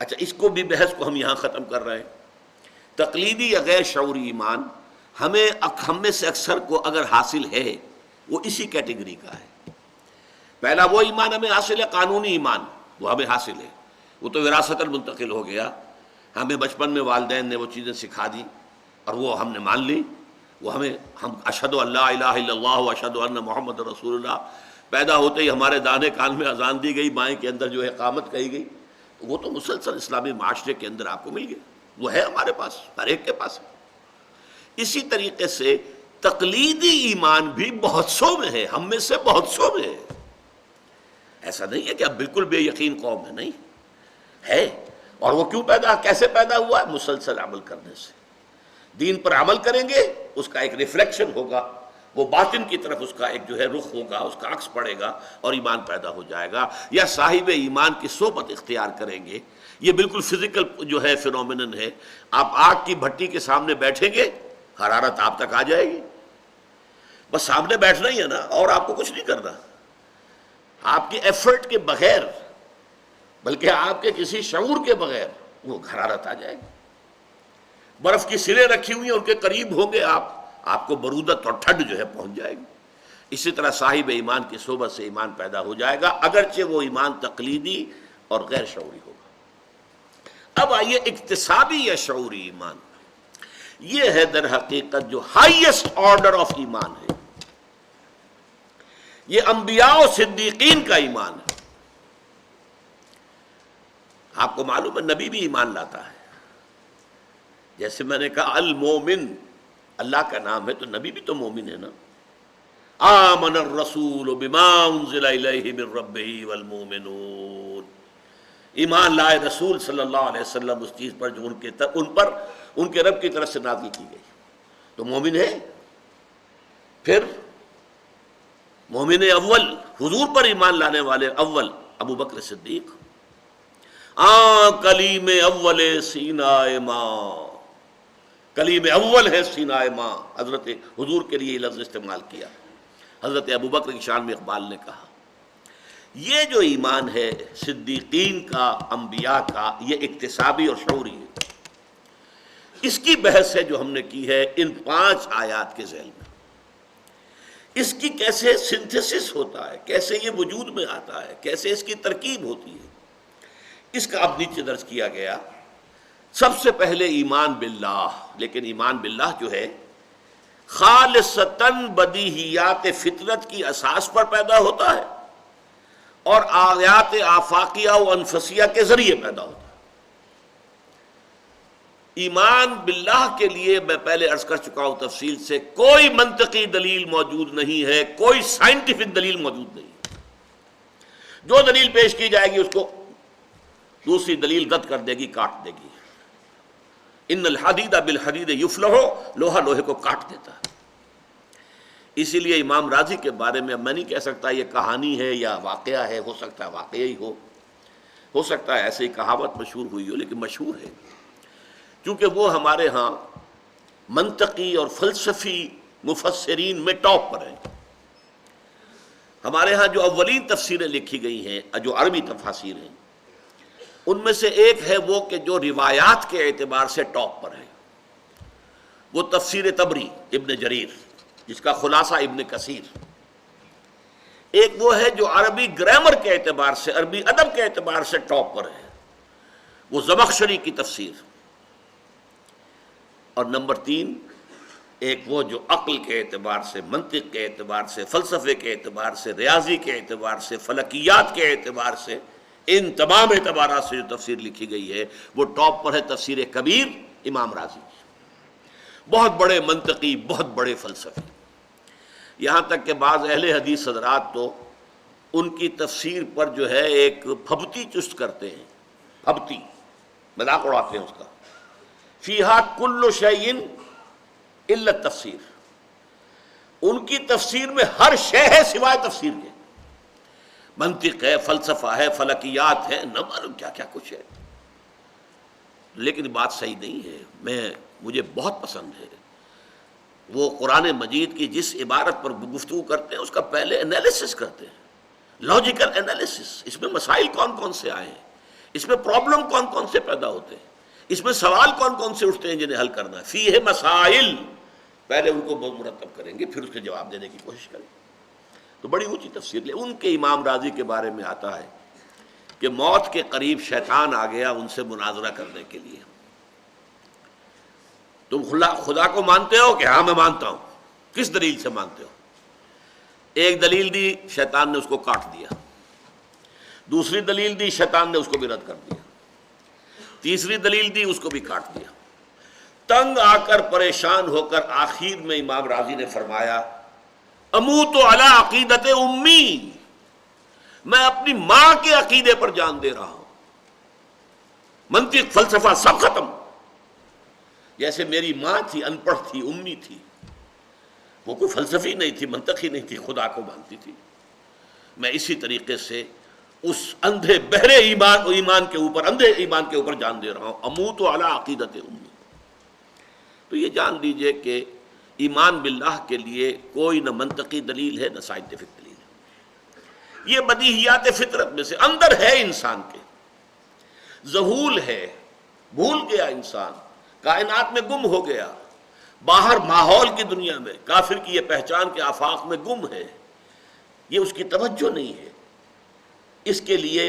اچھا، اس کو بھی بحث کو ہم یہاں ختم کر رہے ہیں۔ تقلیدی یا غیر شعوری ایمان ہم میں سے اکثر کو اگر حاصل ہے وہ اسی کیٹیگری کا ہے۔ پہلا وہ ایمان ہمیں حاصل ہے، قانونی ایمان، وہ ہمیں حاصل ہے، وہ تو وراثتاً منتقل ہو گیا، ہمیں بچپن میں والدین نے وہ چیزیں سکھا دی اور وہ ہم نے مان لی، وہ ہم اشہد ان لا الہ الا اللہ و اشہد ان محمد رسول اللہ، پیدا ہوتے ہی ہمارے دانے کان میں اذان دی گئی، بائیں کے اندر جو ہے اقامت کہی گئی، وہ تو مسلسل اسلامی معاشرے کے اندر آپ کو مل گیا، وہ ہے ہمارے پاس، ہر ایک کے پاس ہے۔ اسی طریقے سے تقلیدی ایمان بھی بہت سو میں ہے، ہم میں سے بہت سو میں ہے۔ ایسا نہیں ہے کہ اب بالکل بے یقین قوم ہے، نہیں ہے۔ اور وہ کیوں کیسے پیدا ہوا ہے؟ مسلسل عمل کرنے سے۔ دین پر عمل کریں گے، اس کا ایک ریفلیکشن ہوگا، وہ باطن کی طرف اس کا ایک جو ہے رخ ہوگا، اس کا عکس پڑے گا اور ایمان پیدا ہو جائے گا۔ یا صاحب ایمان کی صحبت اختیار کریں گے، یہ بالکل فزیکل جو ہے فینومینن ہے۔ آپ آگ کی بھٹی کے سامنے بیٹھیں گے، حرارت آپ تک آ جائے گی، بس سامنے بیٹھنا ہی ہے نا، اور آپ کو کچھ نہیں کرنا، آپ کی ایفرٹ کے بغیر، بلکہ آپ کے کسی شعور کے بغیر وہ حرارت آ جائے گی۔ برف کی سلیں رکھی ہوئی ہیں، ان کے قریب ہوں گے آپ کو برودت اور ٹھنڈ جو ہے پہنچ جائے گی۔ اسی طرح صاحب ایمان کی صحبت سے ایمان پیدا ہو جائے گا، اگرچہ وہ ایمان تقلیدی اور غیر شعوری ہوگا۔ اب آئیے اکتسابی یا شعوری ایمان، یہ ہے در حقیقت جو ہائیسٹ آرڈر آف ایمان ہے، یہ انبیاء و صدیقین کا ایمان ہے۔ آپ کو معلوم ہے نبی بھی ایمان لاتا ہے، جیسے میں نے کہا المومن اللہ کا نام ہے، تو نبی بھی تو مومن ہے نا۔ آمن الرسول بما انزل الیہ من ربہ والمومنون، ایمان لائے رسول صلی اللہ علیہ وسلم اس چیز پر جو ان کے رب کی طرف سے نازل کی گئی، تو مومن ہے۔ پھر مومن اول حضور پر ایمان لانے والے اول ابو بکر صدیق، کلیم اول سینہ ماں، کلیم اول ہے سینہ ماں، حضرت حضور کے لیے یہ لفظ استعمال کیا۔ حضرت ابو بکر کی شان میں اقبال نے کہا یہ جو ایمان ہے صدیقین کا، انبیاء کا، یہ اکتسابی اور شعوری ہے۔ اس کی بحث ہے جو ہم نے کی ہے ان 5 آیات کے ذیل میں۔ اس کی کیسے سنتھسس ہوتا ہے، کیسے یہ وجود میں آتا ہے، کیسے اس کی ترکیب ہوتی ہے، اس کا اب نیچے درج کیا گیا۔ سب سے پہلے ایمان باللہ، لیکن ایمان باللہ جو ہے خالصتاً بدیہیات فطرت کی اساس پر پیدا ہوتا ہے اور آیات آفاقیہ و انفسیہ کے ذریعے پیدا ہوتا ہے۔ ایمان باللہ کے لیے میں پہلے عرض کر چکا ہوں تفصیل سے، کوئی منطقی دلیل موجود نہیں ہے، کوئی سائنٹیفک دلیل موجود نہیں۔ جو دلیل پیش کی جائے گی اس کو دوسری دلیل رد کر دے گی، کاٹ دے گی۔ ان الحدید بالحدید یفلح، لوہا لوہے کو کاٹ دیتا ہے۔ اسی لیے امام راضی کے بارے میں اب میں نہیں کہہ سکتا یہ کہانی ہے یا واقعہ ہے، ہو سکتا ہے واقعہ ہی ہو سکتا ہے ایسے ہی کہاوت مشہور ہوئی ہو، لیکن مشہور ہے کیونکہ وہ ہمارے ہاں منطقی اور فلسفی مفسرین میں ٹاپ پر ہیں۔ ہمارے ہاں جو اولین تفسیریں لکھی گئی ہیں، جو عربی تفاسیر ہیں، ان میں سے ایک ہے وہ کہ جو روایات کے اعتبار سے ٹاپ پر ہے، وہ تفسیر طبری ابن جریر جس کا خلاصہ ابن کثیر۔ ایک وہ ہے جو عربی گرامر کے اعتبار سے، عربی ادب کے اعتبار سے ٹاپ پر ہے، وہ زمخشری کی تفسیر۔ اور نمبر 3 ایک وہ جو عقل کے اعتبار سے، منطق کے اعتبار سے، فلسفے کے اعتبار سے، ریاضی کے اعتبار سے، فلکیات کے اعتبار سے، ان تمام اعتبارات سے جو تفسیر لکھی گئی ہے وہ ٹاپ پر ہے تفسیر کبیر امام راضی۔ بہت بڑے منطقی، بہت بڑے فلسفی، یہاں تک کہ بعض اہل حدیث حضرات تو ان کی تفسیر پر جو ہے ایک پھبتی چست کرتے ہیں، پھبتی مذاق اڑاتے ہیں اس کا، فیہا کل شیء الا التفسیر، ان کی تفسیر میں ہر شے ہے سوائے تفسیر کے، منطق ہے، فلسفہ ہے، فلکیات ہے، نہ معلوم کیا کیا کچھ ہے۔ لیکن بات صحیح نہیں ہے، مجھے بہت پسند ہے وہ قرآن مجید کی جس عبارت پر گفتگو کرتے ہیں اس کا پہلے انالیسس کرتے ہیں، لاجیکل انالیسس، اس میں مسائل کون کون سے آئے ہیں، اس میں پرابلم کون کون سے پیدا ہوتے ہیں، اس میں سوال کون کون سے اٹھتے ہیں جنہیں حل کرنا ہے، فیہ مسائل، پہلے ان کو بہت مرتب کریں گے، پھر اس کے جواب دینے کی کوشش کریں گے۔ تو بڑی اونچی تفسیر لے۔ ان کے امام راضی کے بارے میں آتا ہے کہ موت کے قریب شیطان آ گیا ان سے مناظرہ کرنے کے لیے، تم خدا کو مانتے ہو کہ ہاں میں مانتا ہوں، کس دلیل سے مانتے ہو؟ ایک دلیل دی، شیطان نے اس کو کاٹ دیا، دوسری دلیل دی، شیطان نے اس کو بھی رد کر دیا، تیسری دلیل دی، اس کو بھی کاٹ دیا۔ تنگ آ کر پریشان ہو کر آخر میں امام راضی نے فرمایا اموت علی عقیدت امی، میں اپنی ماں کے عقیدے پر جان دے رہا ہوں، منطق فلسفہ سب ختم۔ جیسے میری ماں تھی، ان پڑھ تھی، امی تھی، وہ کوئی فلسفی نہیں تھی، منطقی نہیں تھی، خدا کو مانتی تھی، میں اسی طریقے سے اس اندھے بہرے ایمان کے اوپر، اندھے ایمان کے اوپر جان دے رہا ہوں، اموت علی عقیدت امی۔ تو یہ جان لیجئے کہ ایمان باللہ کے لیے کوئی نہ منطقی دلیل ہے نہ سائنٹیفک دلیل ہے، یہ بدیہیات فطرت میں سے اندر ہے، انسان کے ذہول ہے، بھول گیا انسان، کائنات میں گم ہو گیا، باہر ماحول کی دنیا میں کافر کی یہ پہچان کے آفاق میں گم ہے، یہ اس کی توجہ نہیں ہے۔ اس کے لیے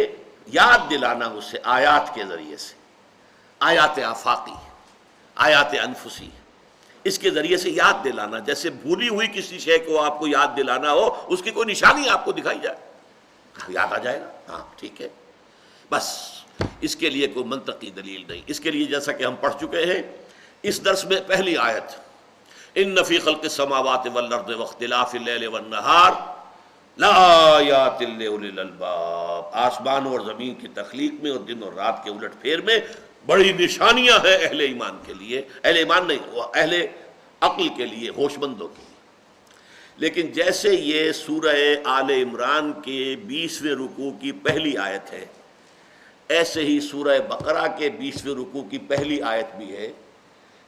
یاد دلانا اسے آیات کے ذریعے سے، آیات آفاقی، آیات انفسی، اس کے ذریعے سے یاد دلانا، جیسے بھولی ہوئی کسی شے کو آپ کو یاد دلانا ہو، اس کی کوئی نشانی آپ کو دکھائی جائے، یاد آ جائے گا، ہاں ٹھیک ہے، بس۔ اس کے لیے کوئی منطقی دلیل نہیں۔ اس کے لیے جیسا کہ ہم پڑھ چکے ہیں اس درس میں پہلی آیت، ان فی خلق السماوات والارض واختلاف اللیل والنہار لآیات لأولی الالباب، آسمانوں اور زمین کی تخلیق میں اور دن اور رات کے الٹ پھیر میں بڑی نشانیاں ہیں اہل ایمان کے لیے، اہل ایمان نہیں، وہ اہل عقل کے لیے، ہوش مندوں کے لیے۔ لیکن جیسے یہ سورہ آل عمران کے 20ویں رکوع کی پہلی آیت ہے، ایسے ہی سورہ بقرہ کے 20ویں رکوع کی پہلی آیت بھی ہے۔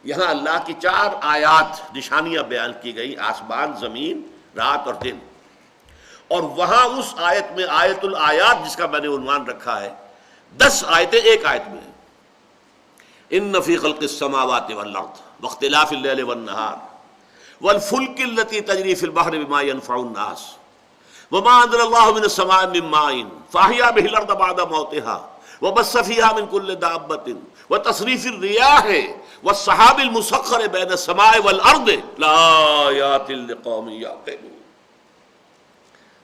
یہاں اللہ کی 4 آیات نشانیاں بیان کی گئی، آسمان، زمین، رات اور دن، اور وہاں اس آیت میں آیت الآیات جس کا میں نے عنوان رکھا ہے، 10 آیتیں ایک آیت میں ہیں۔ ان فی خلق السماوات والارض واختلاف اللیل والنہار والفلک التي تجری فی البحر بما ينفع الناس وما انزل اللہ من السماء من ماء فاحیا به الارض بعد موتها وبث فيها من كل دابة وتصريف الرياح والسحاب المسخر بين السماء والارض لآیات لقوم یعقلون۔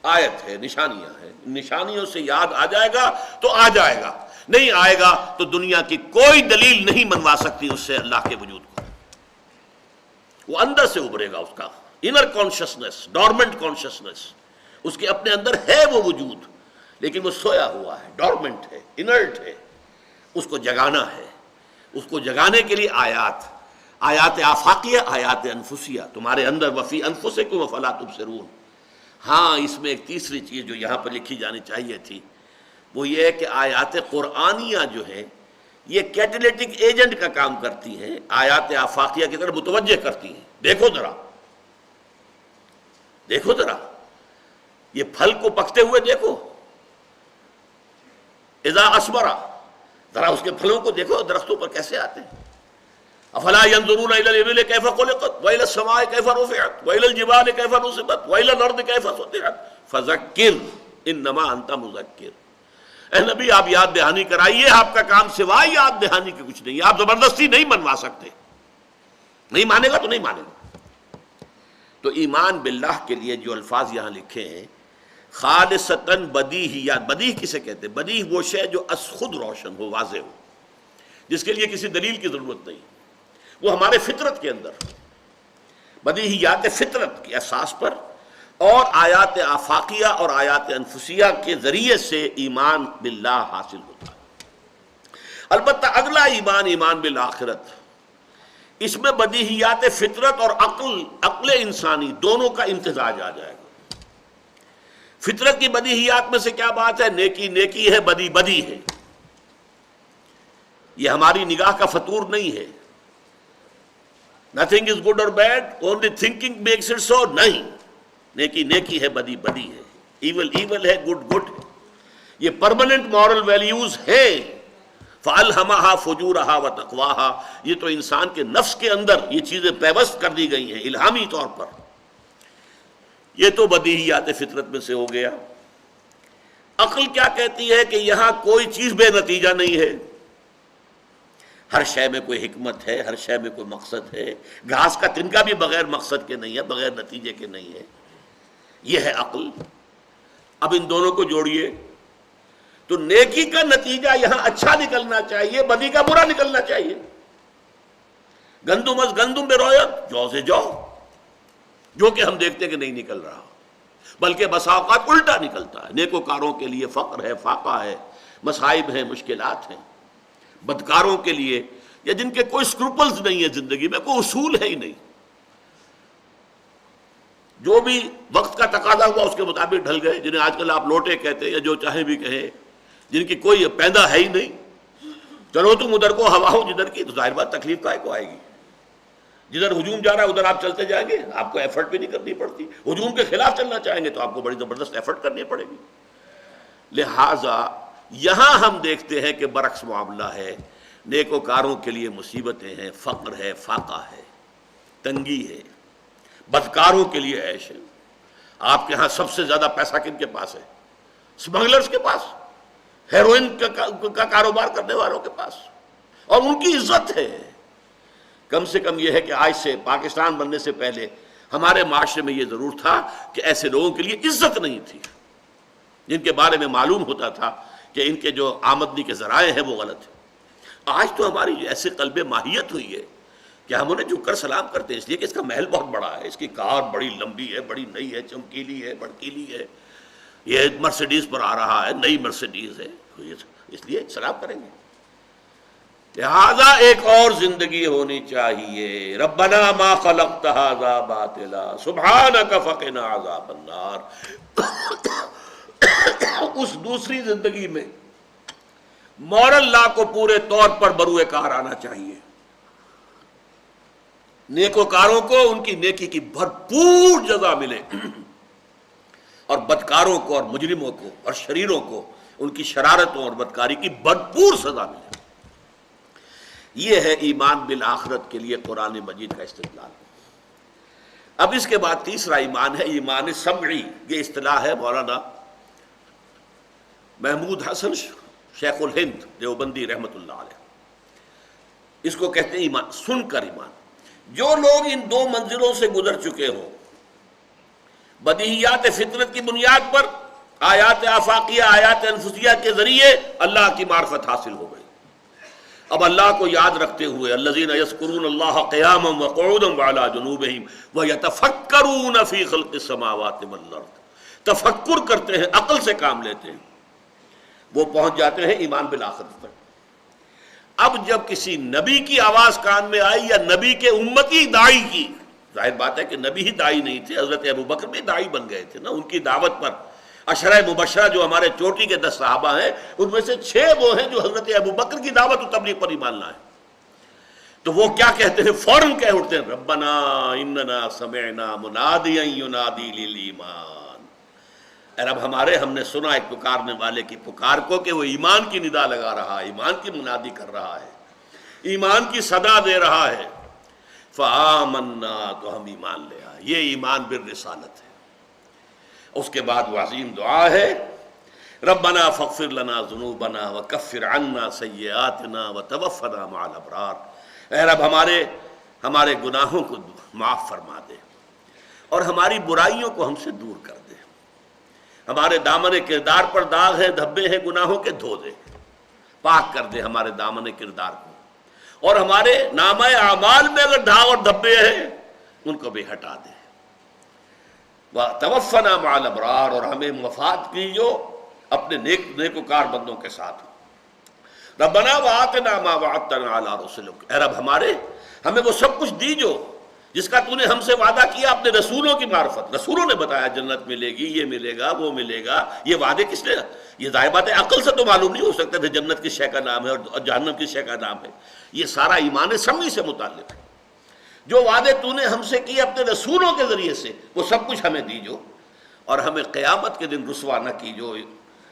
آیت ہے، نشانیاں ہیں، نشانیوں سے یاد آ جائے گا تو آ جائے گا، نہیں آئے گا تو دنیا کی کوئی دلیل نہیں منوا سکتی اس سے اللہ کے وجود کو۔ وہ اندر سے ابھرے گا، اس کا انر کانشسنس، ڈورمنٹ کانشسنس، اس کے اپنے اندر ہے وہ وجود، لیکن وہ سویا ہوا ہے، ڈورمنٹ ہے، انرٹ ہے، اس کو جگانا ہے۔ اس کو جگانے کے لیے آیات آفاقیہ، آیات انفسیہ تمہارے اندر، وفی انفسکم افلا تبصرون۔ ہاں، اس میں ایک تیسری چیز جو یہاں پر لکھی جانی چاہیے تھی، وہ یہ ہے کہ آیات قرآنیہ جو ہیں یہ کیٹلیٹک ایجنٹ کا کام کرتی ہیں، آیات آفاقیہ کی طرف متوجہ کرتی ہیں۔ دیکھو ذرا یہ پھل کو پکتے ہوئے دیکھو، اذا اثمرا، ذرا اس کے پھلوں کو دیکھو، درختوں پر کیسے آتے ہیں۔ افلا ينظرون الى الابل كيف خلقت والى السماء كيف رفعت والى الجبال كيف نصبت والى الارض كيف سطحت فذكر انما انت مذکر۔ اے نبی، آپ یاد دہانی کرائیے، آپ کا کام سوائے یاد دہانی کے کچھ نہیں، آپ زبردستی نہیں منوا سکتے۔ نہیں مانے گا تو نہیں مانے گا۔ تو ایمان باللہ کے لیے جو الفاظ یہاں لکھے ہیں، خالصتاً بدیہیات، بدیہ کسے کہتے ہیں؟ بدیہ وہ شے جو از خود روشن ہو، واضح ہو، جس کے لیے کسی دلیل کی ضرورت نہیں، وہ ہمارے فطرت کے اندر، بدیہیات فطرت کی اساس پر، اور آیات آفاقیہ اور آیات انفسیہ کے ذریعے سے ایمان باللہ حاصل ہوتا ہے۔ البتہ اگلا ایمان، ایمان بالآخرت، اس میں بدیہیات فطرت اور عقل انسانی دونوں کا امتزاج آ جائے گا۔ فطرت کی بدیہیات میں سے کیا بات ہے؟ نیکی نیکی ہے، بدی بدی ہے۔ یہ ہماری نگاہ کا فطور نہیں ہے۔ Nothing is good or bad, only thinking makes it so، نہیں، نیکی نیکی ہے، بدی بدی ہے۔ ایول ایول ہے، گڈ گڈ ہے، یہ پرماننٹ مورل ویلیوز ہیں۔ فَأَلْهَمَهَا فُجُورَهَا وَتَقْوَاهَا، یہ تو انسان کے نفس کے اندر یہ چیزیں پیوست کر دی گئی ہیں الہامی طور پر۔ یہ تو بدیہیات فطرت میں سے ہو گیا۔ عقل کیا کہتی ہے کہ یہاں کوئی چیز بے نتیجہ نہیں ہے، ہر شے میں کوئی حکمت ہے، ہر شے میں کوئی مقصد ہے، گھاس کا تنکا بھی بغیر مقصد کے نہیں ہے، بغیر نتیجے کے نہیں ہے، یہ ہے عقل۔ اب ان دونوں کو جوڑیے تو نیکی کا نتیجہ یہاں اچھا نکلنا چاہیے، بدی کا برا نکلنا چاہیے۔ گندم از گندم بے رویت، جو سے جو، جو کہ ہم دیکھتے کہ نہیں نکل رہا، بلکہ بسا اوقات الٹا نکلتا ہے۔ نیکوکاروں کے لیے فقر ہے، فاقہ ہے، مصائب ہیں، مشکلات ہیں۔ بدکاروں کے لیے، یا جن کے کوئی سکروپلز نہیں ہے زندگی میں، کوئی اصول ہے ہی نہیں، جو بھی وقت کا تقاضا ہوا اس کے مطابق ڈھل گئے، جنہیں آج کل آپ لوٹے کہتے ہیں یا جو چاہیں بھی کہیں، جن کی کوئی پیدا ہے ہی نہیں، چلو تم ادھر کو ہوا ہو جدھر کی، تو ظاہر بات تکلیف کائے کو آئے گی۔ جدھر ہجوم جا رہا ہے ادھر آپ چلتے جائیں گے، آپ کو ایفرٹ بھی نہیں کرنی پڑتی۔ ہجوم کے خلاف چلنا چاہیں گے تو آپ کو بڑی زبردست ایفرٹ کرنی پڑے گی۔ لہٰذا یہاں ہم دیکھتے ہیں کہ برعکس معاملہ ہے، نیکوکاروں کے لیے مصیبتیں ہیں، فقر ہے، فاقہ ہے، تنگی ہے، بدکاروں کے لیے عیش ہے۔ آپ کے ہاں سب سے زیادہ پیسہ کن کے پاس ہے؟ اسمگلرز کے پاس، ہیروئن کا کاروبار کرنے والوں کے پاس، اور ان کی عزت ہے۔ کم سے کم یہ ہے کہ آج سے پاکستان بننے سے پہلے ہمارے معاشرے میں یہ ضرور تھا کہ ایسے لوگوں کے لیے عزت نہیں تھی، جن کے بارے میں معلوم ہوتا تھا کہ ان کے جو آمدنی کے ذرائع ہیں وہ غلط ہیں۔ آج تو ہماری ایسے قلب ماہیت ہوئی ہے کہ ہم انہیں جھک کر سلام کرتے ہیں، اس لیے کہ اس کا محل بہت بڑا ہے، اس کی کار بڑی لمبی ہے، بڑی نئی ہے، چمکیلی ہے، بڑکیلی ہے، یہ مرسیڈیز پر آ رہا ہے، نئی مرسیڈیز ہے، اس لیے سلام کریں گے۔ لہذا ایک اور زندگی ہونی چاہیے۔ ربنا ما خلقت ھذا باطلا سبحانک فقنا عذاب النار۔ اس دوسری زندگی میں مورل لا کو پورے طور پر بروئے کار آنا چاہیے۔ نیکوکاروں کو ان کی نیکی کی بھرپور جزا ملے، اور بدکاروں کو اور مجرموں کو اور شریروں کو ان کی شرارتوں اور بدکاری کی بھرپور سزا ملے۔ یہ ہے ایمان بالآخرت کے لیے قرآن مجید کا استدلال۔ اب اس کے بعد تیسرا ایمان ہے ایمان سمعی۔ یہ اصطلاح ہے مولانا محمود حسن شیخ الہند دیوبندی رحمۃ اللہ علیہ، اس کو کہتے ہیں ایمان سن کر ایمان۔ جو لوگ ان دو منزلوں سے گزر چکے ہوں، بدیہیات فطرت کی بنیاد پر آیات آفاقیہ، آیات انفسیہ کے ذریعے اللہ کی معرفت حاصل ہو گئی، اب اللہ کو یاد رکھتے ہوئے الذین یذکرون اللہ قیاما وقعودا وعلی جنوبہم ویتفکرون فی خلق السماوات والارض، تفکر کرتے ہیں، عقل سے کام لیتے ہیں، وہ پہنچ جاتے ہیں ایمان بالآخرت پر۔ اب جب کسی نبی کی آواز کان میں آئی یا نبی کے امتی داعی کی، ظاہر بات ہے کہ نبی ہی داعی نہیں تھے، حضرت ابوبکر بھی داعی بن گئے تھے نا، ان کی دعوت پر عشرہ مبشرہ جو ہمارے چوٹی کے 10 صحابہ ہیں، ان میں سے 6 وہ ہیں جو حضرت ابوبکر کی دعوت و تبلیغ پر ایمان لائے۔ تو وہ کیا کہتے ہیں؟ فوراً کہہ اٹھتے ہیں ربنا اننا سمعنا منادیا ینادی للایمان، اے رب ہمارے، ہم نے سنا ایک پکارنے والے کی پکار کو کہ وہ ایمان کی ندا لگا رہا ہے، ایمان کی منادی کر رہا ہے، ایمان کی صدا دے رہا ہے، فآمنا، تو ہم ایمان لے آئے۔ یہ ایمان بالرسالت ہے۔ اس کے بعد وہ عظیم دعا ہے ربنا فاغفر لنا ذنوبنا وکفر عنا سیئاتنا وتوفنا مع الابرار، اے رب ہمارے گناہوں کو معاف فرما دے اور ہماری برائیوں کو ہم سے دور کر دے، ہمارے دامن کردار پر داغ ہے، دھبے ہیں گناہوں کے، دھو دے، پاک کر دے ہمارے دامن کردار کو، اور ہمارے نامہ اعمال میں اگر داغ اور دھبے ہیں ان کو بھی ہٹا دے، وَتَوَفَّنَا مَعَ الْأَبْرَارِ، اور ہمیں وفات کیجو اپنے نیکوکار بندوں کے ساتھ۔ ربنا وآتنا ما وعدتنا علی رسلک، اے رب ہمیں وہ سب کچھ دیجو جس کا تو نے ہم سے وعدہ کیا اپنے رسولوں کی معرفت۔ رسولوں نے بتایا جنت ملے گی، یہ ملے گا، وہ ملے گا، یہ وعدے کس نے؟ یہ ظاہر بات ہے عقل سے تو معلوم نہیں ہو سکتا تھا جنت کس شے کا نام ہے اور جہنم کس شے کا نام ہے، یہ سارا ایمان سمعی سے متعلق ہے۔ جو وعدے تو نے ہم سے کیے اپنے رسولوں کے ذریعے سے وہ سب کچھ ہمیں دیجو، اور ہمیں قیامت کے دن رسوا نہ کیجو،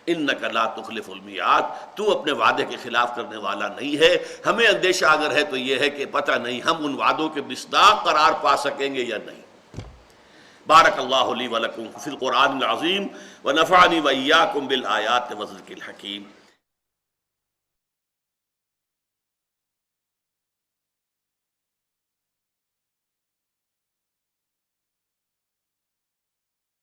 انک لا تخلف المیعاد، تو اپنے وعدے کے خلاف کرنے والا نہیں ہے۔ ہمیں اندیشہ اگر ہے تو یہ ہے کہ پتہ نہیں ہم ان وعدوں کے مصداق قرار پا سکیں گے یا نہیں۔ بارک اللہ لی ولکم فی القرآن العظیم ونفعنی وإیاکم بالآیات والذکر الحکیم۔